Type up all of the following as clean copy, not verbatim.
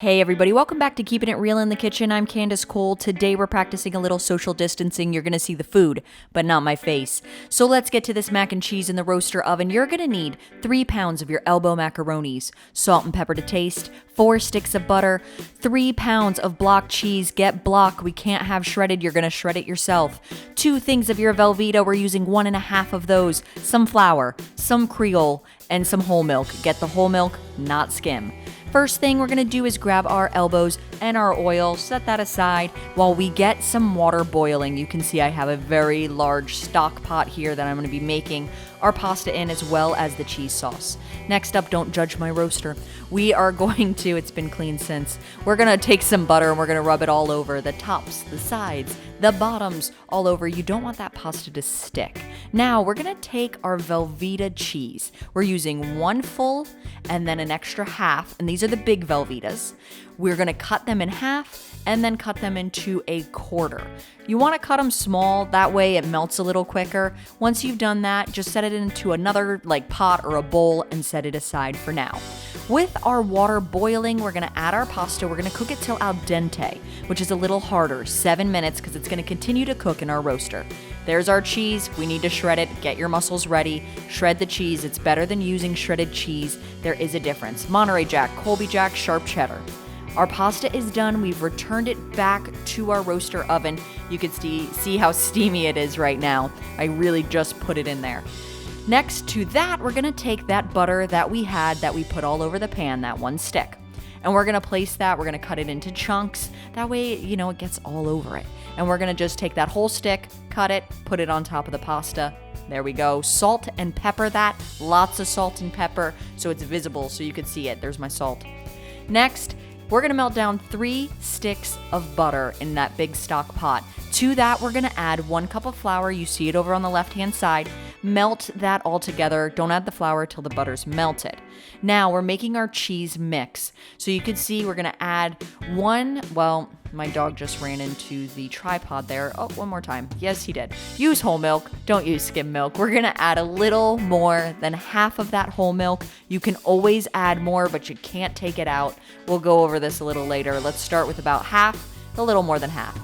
Hey everybody, welcome back to Keeping It Real in the Kitchen. I'm Candace Cole. Today we're practicing a little social distancing. You're going to see the food, but not my face. So let's get to this mac and cheese in the roaster oven. You're going to need 3 pounds of your elbow macaronis, salt and pepper to taste, 4 sticks of butter, 3 pounds of block cheese. Get block. We can't have shredded. You're going to shred it yourself. 2 things of your Velveeta. We're using 1.5 of those. Some flour, some Creole, and some whole milk. Get the whole milk, not skim. First thing we're going to do is grab our elbows and our oil, set that aside while we get some water boiling. You can see I have a very large stock pot here that I'm going to be making our pasta in, as well as the cheese sauce. Next up, don't judge my roaster. We are going to, it's been clean since, we're going to take some butter and we're going to rub it all over the tops, the sides, the bottoms, all over. You don't want that pasta to stick. Now we're going to take our Velveeta cheese. We're using 1 full and then an extra half, and these are the big Velveetas. We're going to cut them in half and then cut them into a quarter. You want to cut them small, that way it melts a little quicker. Once you've done that, just set it into another pot or a bowl and set it aside for now. With our water boiling, we're going to add our pasta. We're going to cook it till al dente, which is a little harder, 7 minutes, because it's going to continue to cook in our roaster. There's our cheese. We need to shred it. Get your muscles ready. Shred the cheese. It's better than using shredded cheese. There is a difference. Monterey Jack, Colby Jack, sharp cheddar. Our pasta is done. We've returned it back to our roaster oven. You can see how steamy it is right now. I really just put it in there. Next to that, we're going to take that butter that we had that we put all over the pan, that 1 stick. And we're going to place that, we're going to cut it into chunks. That way, it gets all over it. And we're going to just take that whole stick, cut it, put it on top of the pasta. There we go. Salt and pepper that. Lots of salt and pepper so it's visible so you can see it. There's my salt. Next, we're going to melt down 3 sticks of butter in that big stock pot. To that, we're going to add 1 cup of flour. You see it over on the left-hand side. Melt that all together. Don't add the flour till the butter's melted. Now, we're making our cheese mix. So you can see we're going to add my dog just ran into the tripod there. Oh, one more time. Yes, he did. Use whole milk. Don't use skim milk. We're going to add a little more than half of that whole milk. You can always add more, but you can't take it out. We'll go over this a little later. Let's start with about half, a little more than half.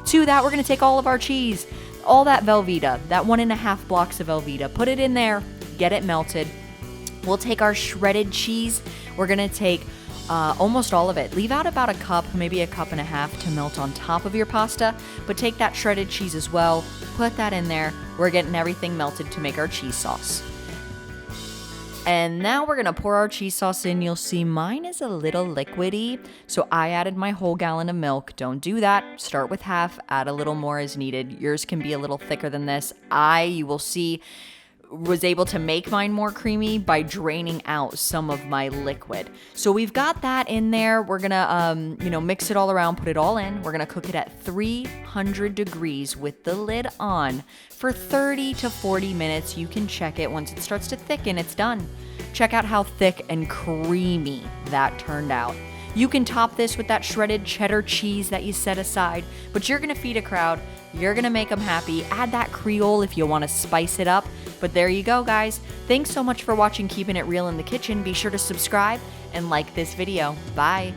To that, we're going to take all of our cheese, all that Velveeta, that 1.5 blocks of Velveeta, put it in there, get it melted. We'll take our shredded cheese. We're going to take almost all of it. Leave out about a cup, maybe a cup and a half to melt on top of your pasta, but take that shredded cheese as well, put that in there. We're getting everything melted to make our cheese sauce. And now we're going to pour our cheese sauce in. You'll see mine is a little liquidy, so I added my whole gallon of milk. Don't do that. Start with half, add a little more as needed. Yours can be a little thicker than this. You will see, was able to make mine more creamy by draining out some of my liquid. So we've got that in there. We're gonna, mix it all around, put it all in. We're gonna cook it at 300 degrees with the lid on for 30 to 40 minutes. You can check it. Once it starts to thicken, it's done. Check out how thick and creamy that turned out. You can top this with that shredded cheddar cheese that you set aside, but you're gonna feed a crowd. You're gonna make them happy. Add that Creole if you wanna spice it up. But there you go, guys. Thanks so much for watching Keeping It Real in the Kitchen. Be sure to subscribe and like this video. Bye.